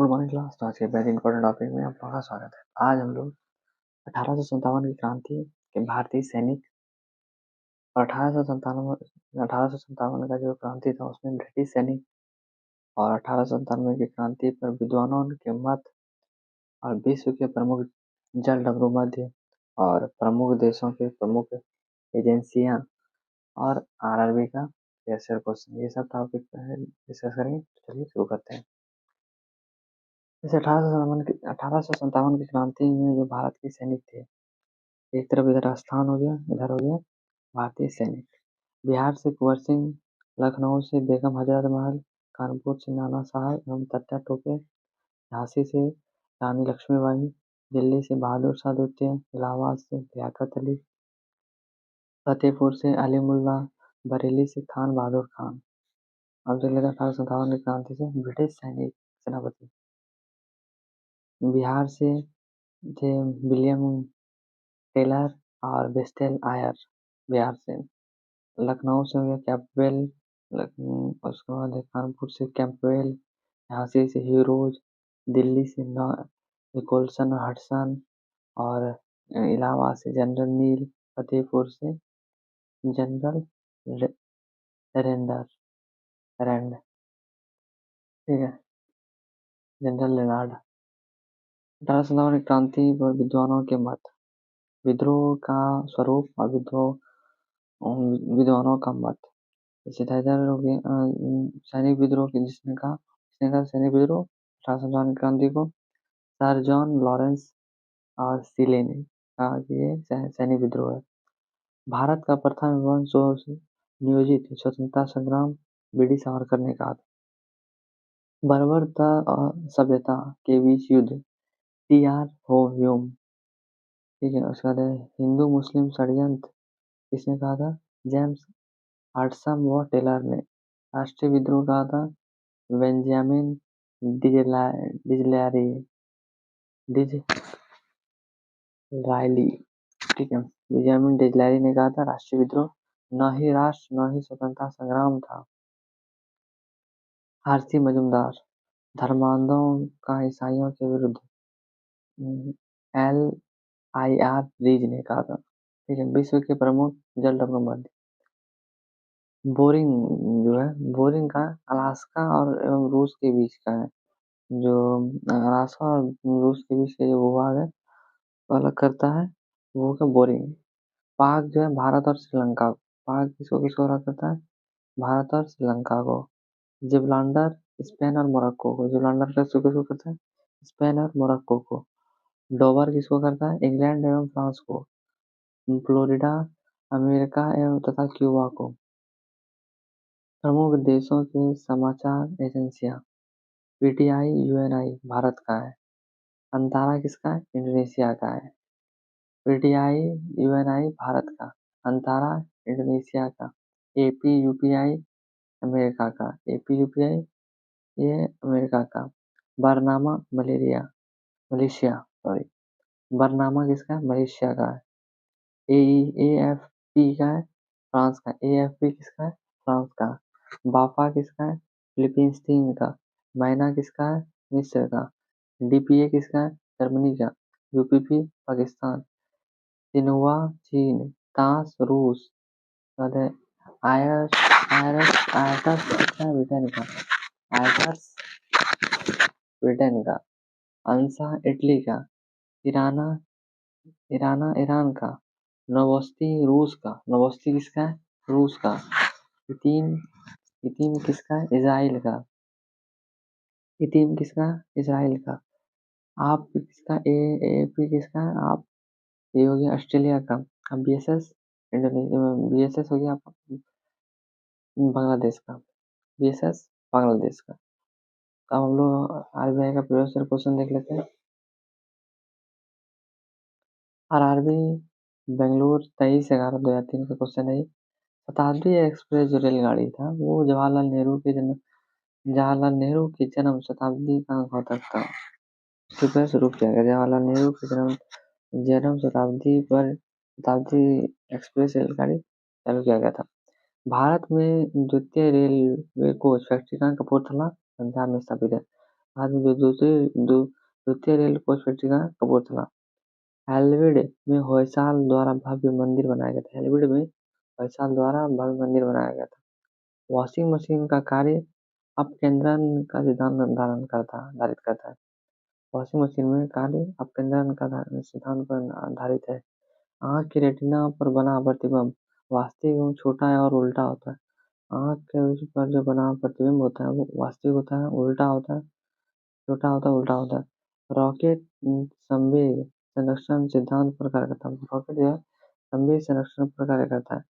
Good morning class. तो आज के वेरी इंपॉर्टेंट टॉपिक में आप लोगों का स्वागत है। आज हम लोग 1857 की क्रांति के भारतीय सैनिक और 1857 का जो क्रांति था उसमें ब्रिटिश सैनिक और 1897 की क्रांति पर विद्वानों के मत और विश्व के प्रमुख जल डमरू मध्य और प्रमुख देशों के प्रमुख एजेंसियां और आरआरबी का प्रेशर क्वेश्चन, ये सब टॉपिक डिस्कस करेंगे। चलिए शुरू करते हैं। जैसे 1857 की क्रांति में जो भारत के सैनिक थे, एक तरफ इधर राजस्थान हो गया, इधर हो गया भारतीय सैनिक। बिहार से कुंवर सिंह, लखनऊ से बेगम हजरत महल, कानपुर से नाना साहब एवं तत्या टोपे, झांसी से रानी लक्ष्मीबाई, दिल्ली से बहादुर शाह द्वितीय, इलाहाबाद से लियाकत अली, फतेहपुर से अलीमुल्ला, बरेली से खान बहादुर खान। अब देख लेते हैं 1857 की क्रांति से ब्रिटिश सैनिक सेनापति। बिहार से थे विलियम टेलर और बेस्टेल आयर, बिहार से। लखनऊ से हो गया कैंपबेल, उसके बाद कानपुर से कैंपबेल, झांसी से हीरोज, दिल्ली से निकोलसन और हडसन, और इलाहाबाद से जनरल नील, फतेहपुर से जनरल रेंडर रैंड, ठीक है, जनरल लेनार्ड। 1857 की क्रांति पर विद्वानों के मत। विद्रोह का स्वरूप और विद्वानों का मत। जैसे हैदर हो गया सैनिक विद्रोह जिसने कहा सैनिक विद्रोह 1857 की क्रांति को सर जॉन लॉरेंस और सीले ने कहा कि ये सैनिक विद्रोह है। भारत का प्रथम एवं नियोजित स्वतंत्रता संग्राम बीडी सावरकर ने कहा था। बर्बरता और सभ्यता के बीच युद्ध टी.आर. ह्यूम, ठीक है। उसके बाद हिंदू मुस्लिम षड्यंत्र किसने कहा था? जेम्स हडसन व टेलर ने। राष्ट्रीय विद्रोह कहा था बेंजामिन डिजरायली, ठीक है। बेंजामिन डिजरायली ने कहा था राष्ट्रीय विद्रोह न ही राष्ट्र न ही स्वतंत्रता संग्राम था। आरसी मजूमदार। धर्मांधों का ईसाइयों के विरुद्ध LIR रीज ने कहा था, ठीक है। विश्व के प्रमुख जल डमरू बोरिंग जो है, बोरिंग का अलास्का और एवं रूस के बीच का है। जो अलास्का और रूस के बीच का जो भूभाग है वो अलग करता है, वो क्या बोरिंग। पाक जो है भारत और श्रीलंका, पाक किसको किसको अलग करता है? भारत और श्रीलंका को। जिब्राल्टर स्पेन और मोरक्को को, जिब्राल्टर किसको किसको करता है? स्पेन और मोरक्को को। डोवर किसको करता है? इंग्लैंड एवं फ्रांस को। फ्लोरिडा अमेरिका एवं तथा क्यूबा को। प्रमुख देशों के समाचार एजेंसियां। पीटीआई यूएनआई भारत का है। अंतारा किसका है? इंडोनेशिया का है। पीटीआई यूएनआई भारत का, अंतारा इंडोनेशिया का। एपीयूपीआई अमेरिका का, एपीयूपीआई ये अमेरिका का। बरनामा मलेशिया, सॉरी, बरनामा किसका है? मलेशिया का है। एएफपी का है फ्रांस का, एएफपी किसका है? फ्रांस का। बाफा किसका है? फिलीपींस का। मैना किसका है? मिस्र का। डीपीए किसका है? जर्मनी का। यूपीपी पाकिस्तान। सिन्हुआ चीन। तास रूस। आयर्स आयरस आयटस किसका है? ब्रिटेन का। आयटस ब्रिटेन का। अंसा इटली का। ईराना ईरान का। नवोस्ती रूस का, नवोस्ती किसका है? रूस का। इतीम इतीम किसका है? इजराइल का। इतीम किसका? इजराइल का। आप किसका? एपी किसका है? आप ये हो गया ऑस्ट्रेलिया का। अब बीएसएस इंडोनेशिया, बीएसएस हो गया बांग्लादेश का, बीएसएस बांग्लादेश का। तो अब हम लोग आरबीआई का प्रीवियस ईयर क्वेश्चन देख लेते हैं। आरआरबी बेंगलुरु 23/11/2003 का क्वेश्चन है। शताब्दी एक्सप्रेस जो रेलगाड़ी था वो जवाहरलाल नेहरू की जन्म शताब्दी कहाँ हुआ था? उससे शुरू किया गया। जवाहरलाल नेहरू की जन्म शताब्दी पर शताब्दी एक्सप्रेस रेलगाड़ी चालू किया गया था। भारत में द्वितीय रेलवे कोच फैक्ट्री कहाँ? कपूरथला पंजाब में स्थापित है। बाद में जो द्वितीय रेल कोच फैक्ट्री कहाँ है? कपूरथला। हेल्विड में होयसाल द्वारा भव्य मंदिर बनाया गया था। हेल्विड में होयसाल द्वारा भव्य मंदिर बनाया गया था। वॉशिंग मशीन का कार्य अपकेंद्रण का सिद्धांत धारित करता है। वॉशिंग मशीन में कार्य अपकेंद्रण का सिद्धांत पर आधारित है। आंख की रेटिना पर बना प्रतिबिंब वास्तविक एवं छोटा है और उल्टा होता है। आंख के उस पर जो बना प्रतिबिंब होता है वो वास्तविक होता है, उल्टा होता है, छोटा होता है, उल्टा होता है। रॉकेट संवेग संरक्षण सिद्धांत पर कार्य करता है। रॉकेट जो है संवेग संरक्षण पर कार्य करता है।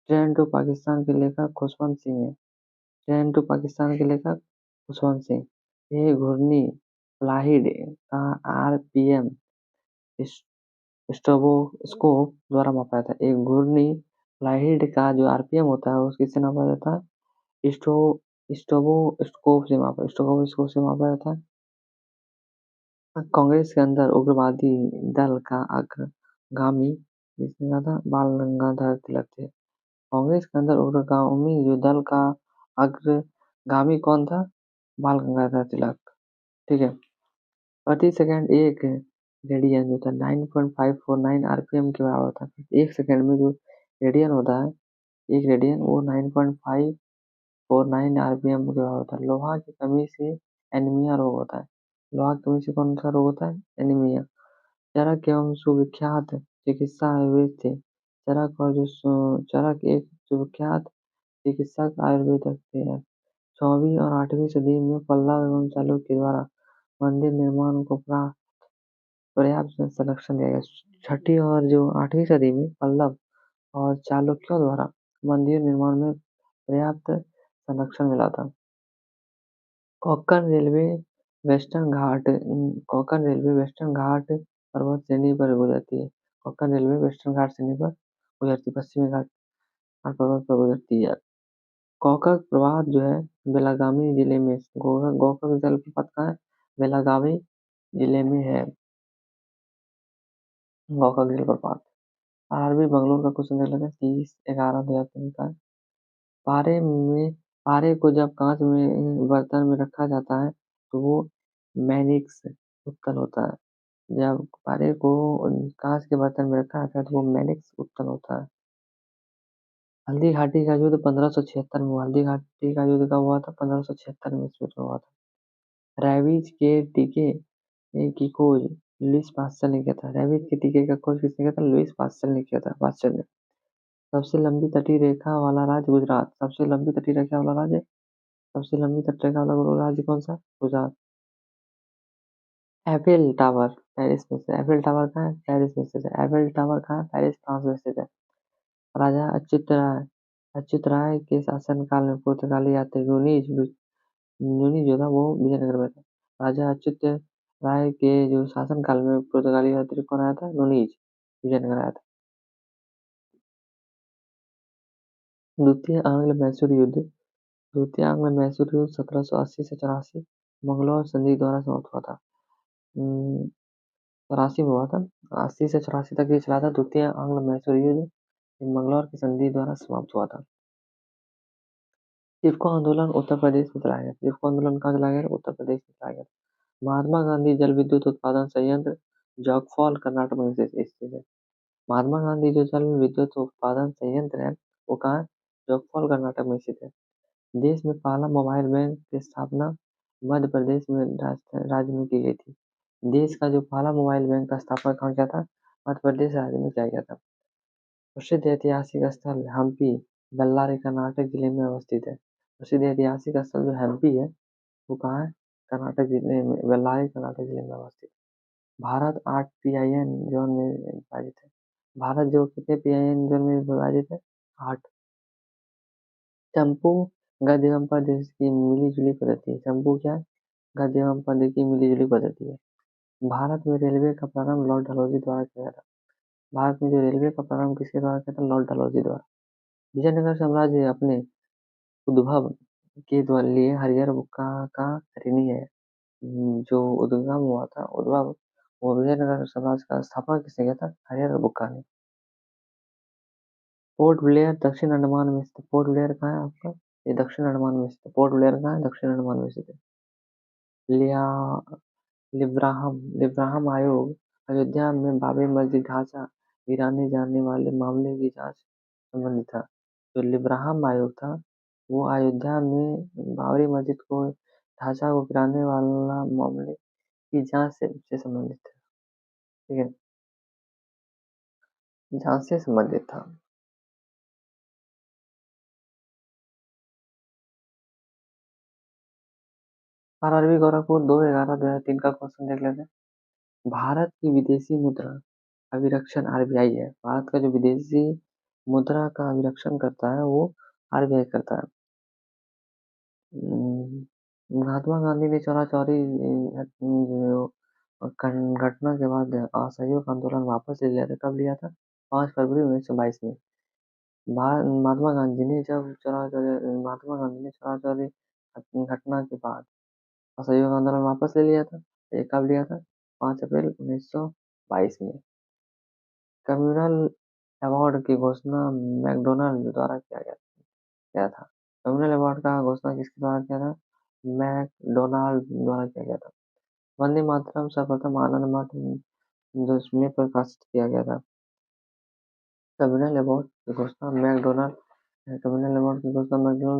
ट्रेन टू पाकिस्तान के लेखक खुशवंत सिंह है। ट्रेन टू पाकिस्तान के लेखक खुशवंत सिंह। ये घूर्णी फ्लाइट का आरपीएम स्ट्रोबोस्कोप द्वारा मापा जाता है। एक घूर्णी फ्लाइट का जो आरपीएम होता है वो किससे नापा जाता है? स्ट्रोबोस्कोप से मापा जाता है। कांग्रेस के अंदर उग्रवादी दल का अग्रगामी किसने कहा था? बाल गंगाधर तिलक थे। कांग्रेस के अंदर उग्रगामी जो दल का अग्रगामी कौन था? बाल गंगाधर तिलक। ठीक है। प्रति सेकंड एक रेडियन जो था 9.549 आरपीएम के बराबर था। एक सेकंड में जो रेडियन होता है, एक रेडियन वो 9.549 आरपीएम के बराबर होता है। लोहा की कमी से एनीमिया रोग होता है। लोहा की कमी से कौन सा रोग होता है? एनीमिया। चरक एवं सुविख्यात चिकित्सा आयुर्वेद थे। चरक एक सुविख्यात चिकित्सक आयुर्वेद थे। 6वीं और 8वीं सदी में पल्लव एवं चालुक्य द्वारा मंदिर निर्माण को पर्याप्त संरक्षण दिया गया। 6ठी और जो 8वीं सदी में पल्लव और चालुक्यों द्वारा मंदिर निर्माण में पर्याप्त संरक्षण मिला था। कोंकण रेलवे वेस्टर्न घाट पर्वत श्रेणी पर गुजरती है। कोंकण रेलवे वेस्टर्न घाट श्रेणी पर गुजरती, पश्चिमी घाट पर्वत पर गुजरती है। गोकाक प्रपात जो है बेलागावी जिले में, गोकाक जलप्रपात कहाँ है? बेलागावी जिले में है गोकाक जलप्रपात। आरबी बंगलोर का क्वेश्चन देख लेते हैं 30/11/2003 का। पारे को जब कांच में बर्तन में रखा जाता है तो वो मैनिक्स उत्तल होता है। जब पारे को कांच के बर्तन में रखा जाता है तो वो मैनिक्स उत्तल होता है। हल्दी घाटी का युद्ध 1576 में हुआ। हल्दी घाटी का युद्ध कब हुआ था? 1576 में इसमें हुआ था। रेबीज के टीके की खोज लुईस पास्चर ने किया था। रेबीज के टीके का खोज किसने किया था? लुईस पास्चर ने किया था। पास्चर ने। सबसे लंबी तटीय रेखा वाला राज्य गुजरात। सबसे लंबी तटीय रेखा वाला राज्य, सबसे लंबी तटीय रेखा वाला राज्य कौन सा? गुजरात। एफिल टावर पेरिस में से। एफिल टावर कहाँ है? पेरिस में स्थित है। एफिल टावर कहाँ है? पेरिस, फ्रांस में स्थित है। राजा अच्युत राय के शासनकाल में पुर्तगाली यात्री न्यूनी जो था वो विजयनगर में था। राजा अच्युत राय के जो शासनकाल में पुर्तगाली यात्री कौन आया था? नुनीज विजयनगर आया था। द्वितीय आंग्ल मैसूर युद्ध। द्वितीय आंग्ल मैसूर युद्ध 1780 से 84 मंगलौर संधि द्वारा समाप्त हुआ था। 84 में हुआ था। 80 से 84 तक ये चला था द्वितीय आंग्ल मैसूर युद्ध। मंगलौर की संधि द्वारा समाप्त हुआ था। चिपको आंदोलन उत्तर प्रदेश में चलाया गया। चिपको आंदोलन कहाँ चलाया गया? उत्तर प्रदेश में चलाया गया। महात्मा गांधी जल विद्युत उत्पादन संयंत्र जॉकफॉल कर्नाटक में स्थित है। महात्मा गांधी जो जल विद्युत उत्पादन संयंत्र है वो कहाँ है? जॉकफॉल कर्नाटक में स्थित है। देश में पहला मोबाइल बैंक की स्थापना मध्य प्रदेश में राज्य में की गई थी। देश का जो पहला मोबाइल बैंक का स्थापना कहाँ किया था? मध्य प्रदेश राज्य में किया गया था। प्रसिद्ध ऐतिहासिक स्थल हम्पी बल्लारी कर्नाटक जिले में अवस्थित है। प्रसिद्ध ऐतिहासिक स्थल जो हम्पी है वो कहाँ है? कर्नाटक जिले में, बल्लारी कर्नाटक जिले में अवस्थित। भारत 8 पीआईएन जोन में विभाजित है। भारत जो कितने पीआईएन जोन में विभाजित है? 8। चंपू गद्य एवं पद्य की मिली जुली पद्धति है। चंपू क्या है? गद्य एवं पद्य की मिली जुली पद्धति है। भारत में रेलवे का प्रारंभ लॉर्ड डलहौजी द्वारा किया गया था। भारत में जो रेलवे का प्रारंभ किसके द्वारा किया था? लॉर्ड डलहौजी द्वारा। विजयनगर साम्राज्य अपने उद्भव के द्वारा लिए हरिहर बुक्का का ऋणी है। जो उद्गम हुआ था, उद्भव, वो विजयनगर साम्राज्य का स्थापना किसने किया था? हरिहर बुक्का ने। पोर्ट ब्लेयर दक्षिण अंडमान में स्थित। पोर्ट ब्लेयर कहाँ है आपका? ये दक्षिण अंडमान में स्थित। पोर्ट ब्लेयर कहाँ है? दक्षिण अंडमान में स्थित है। लिया लिब्राहम आयोग अयोध्या में बाबरी मस्जिद ढांचा गिराने जाने वाले मामले की जांच संबंधित था। जो लिब्राहम आयोग था वो अयोध्या में बाबरी मस्जिद को ढांचा को गिराने वाला मामले की जांच से संबंधित है। ठीक है, जांच से संबंधित था। आरआरबी गोरखपुर 2/11/2003 का क्वेश्चन देख लेते हैं। भारत की विदेशी मुद्रा अभिरक्षण आरबीआई है। भारत का जो विदेशी मुद्रा का अभिरक्षण करता है वो आरबीआई करता है। महात्मा गांधी ने चौरा चौरी घटना के बाद असहयोग आंदोलन वापस ले लिया था। कब लिया था? 5 फरवरी 1922 में। महात्मा गांधी ने चौरा चौरी घटना के बाद असहयोग आंदोलन वापस ले लिया था। ये कब लिया था? 5 अप्रैल 1922 में। कम्युनल अवार्ड की घोषणा मैकडोनाल्ड द्वारा किया था। कम्युनल अवार्ड का घोषणा किसके द्वारा किया था? मैकडोनाल्ड द्वारा किया गया था। वंदे मातरम सर्वप्रथम आनंद मठ में प्रकाशित किया गया था। कम्युनल अवार्ड की घोषणा मैकडोनाल्ड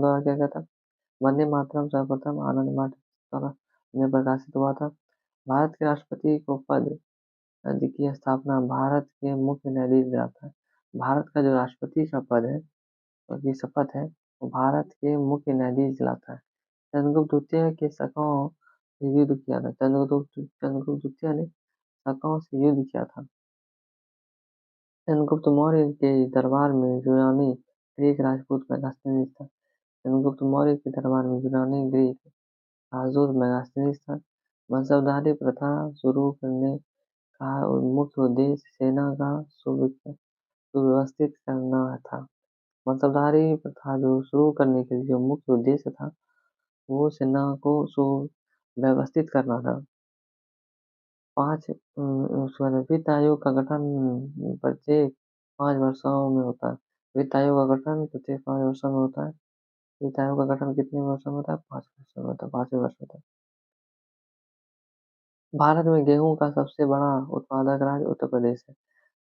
द्वारा किया गया था। वंदे मातरम सर्वप्रथम आनंद मठ में प्रकाशित हुआ था। भारत के राष्ट्रपति को पद की स्थापना भारत के मुख्य न्यायाधीश दिलाता है। भारत का जो राष्ट्रपति का पद है की शपथ है वो भारत के मुख्य न्यायाधीश दिलाता है। चंद्रगुप्त द्वितीय के शाखाओं से युद्ध किया था। चंद्रगुप्त द्वितीय ने शाखाओं से युद्ध किया था। चंद्रगुप्त मौर्य के दरबार में यूनानी ग्रीक राजपूत मेगास्थनीज था। चंद्रगुप्त मौर्य के दरबार में यूनानी ग्रीक राजदूत मेगास्थनीज था। वंशधारी प्रथा शुरू करने का मुख्य उद्देश्य सेना का सुव्यवस्थित करना था। वंशधारी प्रथा जो शुरू करने के लिए जो मुख्य उद्देश्य था वो सेना को सुव्यवस्थित करना था। उसके बाद वित्त आयोग का गठन प्रत्येक 5 वर्षों में होता है। वित्त आयोग का गठन प्रत्येक 5 वर्षों में होता है। वित्त आयोग का गठन कितने वर्षों में होता है? 5 वर्षों में होता है, 5वें वर्ष होता है। भारत में गेहूं का सबसे बड़ा उत्पादक राज्य उत्तर प्रदेश है।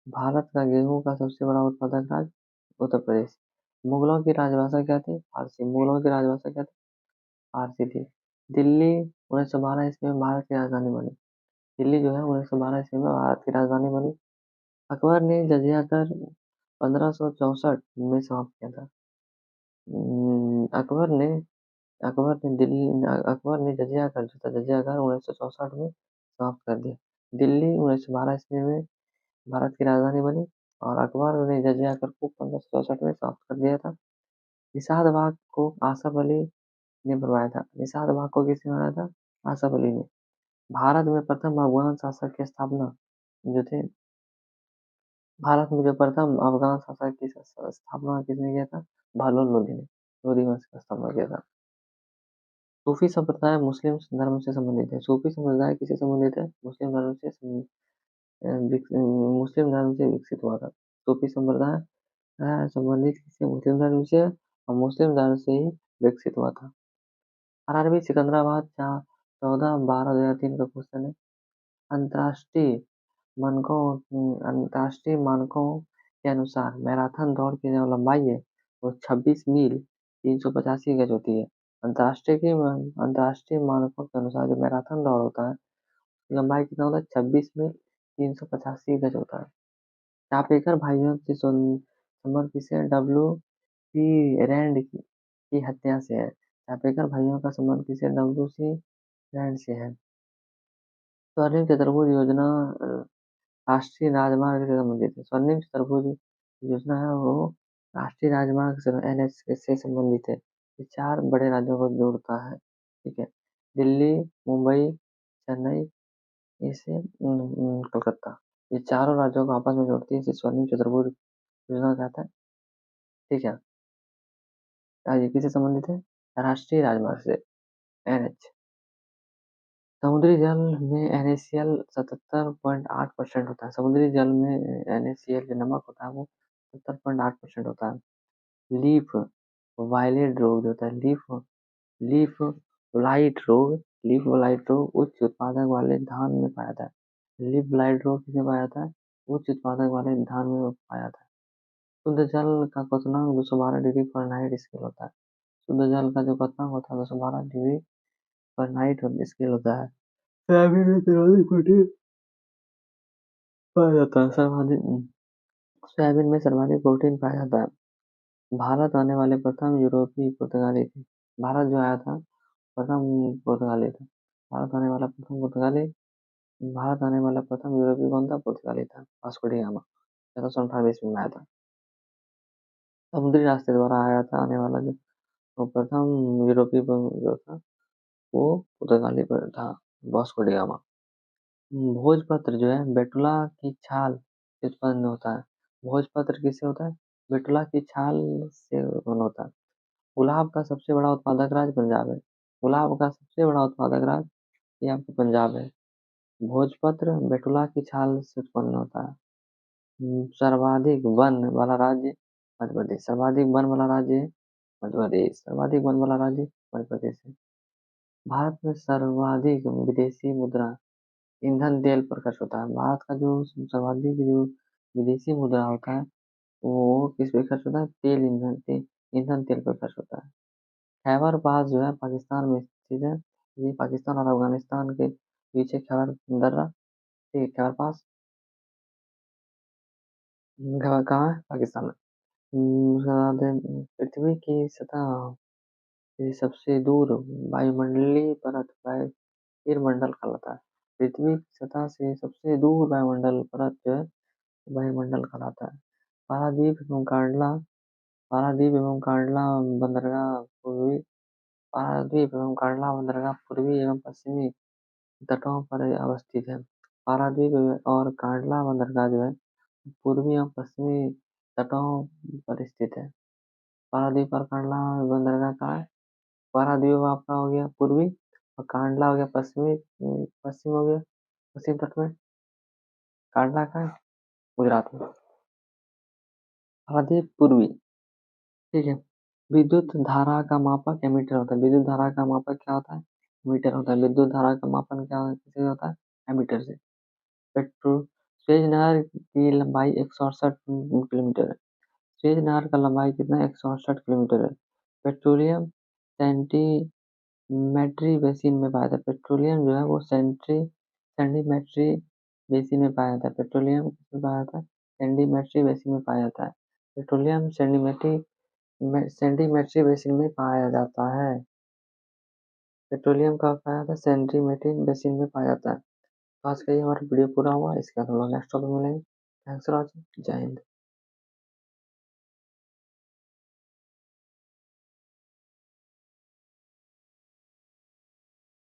भारत का गेहूं का सबसे बड़ा उत्पादक राज्य उत्तर प्रदेश। मुगलों की राजभाषा क्या थी? फारसी। मुगलों की राजभाषा क्या थी? फारसी थी। दिल्ली 1912 ईस्वी में भारत की राजधानी बनी। दिल्ली जो है 1912 ईस्वी में भारत की राजधानी बनी। अकबर ने जजिया कर 1564 में समाप्त किया था। अकबर ने अकबर ने जजिया कर जो था जजिया कर 1964 में समाप्त कर दिया। दिल्ली 1912 ईस्वी में भारत की राजधानी बनी और अकबर ने जजिया कर को 1564 में समाप्त कर दिया था। निषाद बाग को आसफ अली ने बनवाया था। निषाद बाग को किसने बनाया था? आसफ अली ने। भारत में प्रथम अफगान शासक की स्थापना जो थे भारत में जो प्रथम अफगान शासक की स्थापना किसने किया था? बहलोल लोदी ने। लोदी वंश का स्थापना किया था। सूफी संप्रदाय मुस्लिम धर्म से संबंधित है। सूफी संप्रदाय किससे संबंधित है? मुस्लिम धर्म से विकसित हुआ था। सूफी संप्रदाय संबंधित किसी मुस्लिम धर्म से और मुस्लिम धर्म से ही विकसित हुआ था। आरआरबी सिकंदराबाद 14/12/2003 का क्वेश्चन है। अंतर्राष्ट्रीय मानकों के अनुसार मैराथन दौड़ की जो लंबाई है वो 26 मील 385 गज होती है। अंतर्राष्ट्रीय मानकों के अनुसार जो मैराथन दौड़ होता है लंबाई कितना होता है? 26 मील 385 गज होता है। चापेकर भाइयों से संबंध किसे? डब्ल्यू.सी. रैंड की हत्या से है। चापेकर भाइयों का संबंध किसे? डब्ल्यू.सी. रैंड से है। स्वर्णिम चतुर्भुज योजना राष्ट्रीय राजमार्ग से संबंधित है। स्वर्णिम चतुर्भुज योजना है वो राष्ट्रीय राजमार्ग से एनएच से संबंधित है। ये 4 बड़े राज्यों को जोड़ता है। ठीक है, दिल्ली, मुंबई, चेन्नई, इसे कोलकाता, ये चारों राज्यों को आपस में जोड़ती है। इसे स्वर्णिम चतुर्भुज योजना कहता है। ठीक है, ये किससे संबंधित है? राष्ट्रीय राजमार्ग से, एनएच। समुद्री जल में NaCl 77.8% होता है। समुद्री जल में NaCl जो नमक होता है वो 77.8% होता है। लीफ वायलेट रोग जो होता है लीफ लीफ लाइट रोग लीफ ब्लाइट रोग उच्च उत्पादक वाले धान में पाया जाता है। लीफ ब्लाइट रोग किसमें पाया जाता है? उच्च उत्पादक वाले धान में पाया जाता है। शुद्ध जल का क्वथनांक 212 डिग्री फ़ारेनहाइट स्केल होता है। शुद्ध जल का जो क्वथनांक होता है 212 डिग्री फ़ारेनहाइट स्केल होता है। सोयाबीन में सर्वाधिक प्रोटीन पाया जाता है। सोयाबीन में सर्वाधिक प्रोटीन पाया जाता है। भारत आने वाले प्रथम यूरोपीय पुर्तगाली थे। भारत जो आया था प्रथम पुर्तगाली था। भारत आने वाला प्रथम पुर्तगाली भारत आने वाला प्रथम यूरोपीय कौन था? पुर्तगाली था, वास्को डी गामा। 1498 में आया था। समुद्री रास्ते द्वारा आया था आने वाला जो प्रथम यूरोपीय जो था वो पुर्तगाली पर था, वास्को डी गामा। भोजपत्र जो है बेटुला की छाल से उत्पन्न होता है। भोजपत्र किससे होता है? बेटुला की छाल से उत्पन्न होता है। गुलाब का सबसे बड़ा उत्पादक राज्य पंजाब है। गुलाब का सबसे बड़ा उत्पादक राज्य ये आपका पंजाब है। भोजपत्र बेटुला की छाल से उत्पन्न होता है। सर्वाधिक वन वाला राज्य मध्य प्रदेश। सर्वाधिक वन वाला राज्य मध्य प्रदेश। सर्वाधिक वन वाला राज्य मध्य प्रदेश है। भारत में सर्वाधिक विदेशी मुद्रा ईंधन तेल पर खर्च होता है। भारत का जो सर्वाधिक जो विदेशी मुद्रा होता है वो किस पे खर्च होता है? ईंधन तेल पर खर्च होता है। खैबर पास जो है पाकिस्तान में स्थित है। ये पाकिस्तान और अफगानिस्तान के बीच है खैबर दर्रा। ठीक है, खैबर पास कहाँ है? पाकिस्तान में। उसके बाद पृथ्वी की सतह से सबसे दूर वायुमंडलीय परत वायुमंडल कहलाता है। पृथ्वी की सतह से सबसे दूर वायुमंडल परत जो है वायुमंडल कहलाता है। पारादीप एवं कांडला बंदरगाह पूर्वी पूर्वी एवं पश्चिमी तटों पर अवस्थित है। पारादीप और कांडला बंदरगाह जो है पूर्वी एवं पश्चिमी तटों पर स्थित है। पारादीप और कांडला बंदरगाह कहाँ है? पारादीप आपका हो गया पूर्वी और कांडला हो गया पश्चिमी। पश्चिम हो गया पश्चिम तट में। कांडला कहाँ है? गुजरात में। पारादीप पूर्वी। ठीक है। विद्युत धारा का मापक एमीटर होता है। विद्युत धारा का मापक क्या होता है? मीटर होता है। विद्युत धारा का मापन क्या किससे होता है? एमीटर से। पेट्रोल स्वेज नहर की लंबाई 168 किलोमीटर है। स्वेज नहर का लंबाई कितना है? 168 किलोमीटर है। पेट्रोलियम सेंटीमेट्री बेसिन में पाया जाता है। पेट्रोलियम जो है वो सेंटीमेट्री बेसिन में पाया जाता है। पेट्रोलियम किसमें पाया जाता है? सेंटीमेट्री बेसिन में पाया जाता है। पेट्रोलियम सेंटीमेट्री बेसिन में पाया जाता है। पेट्रोलियम का पाया जाता है सेंटीमेट्री बेसिन में पाया जाता है। तो आज का ये हमारा वीडियो पूरा हुआ। इसके बाद हम लोग नेक्स्ट टॉपिक मिलेंगे। Thanks for watching. जय हिंद।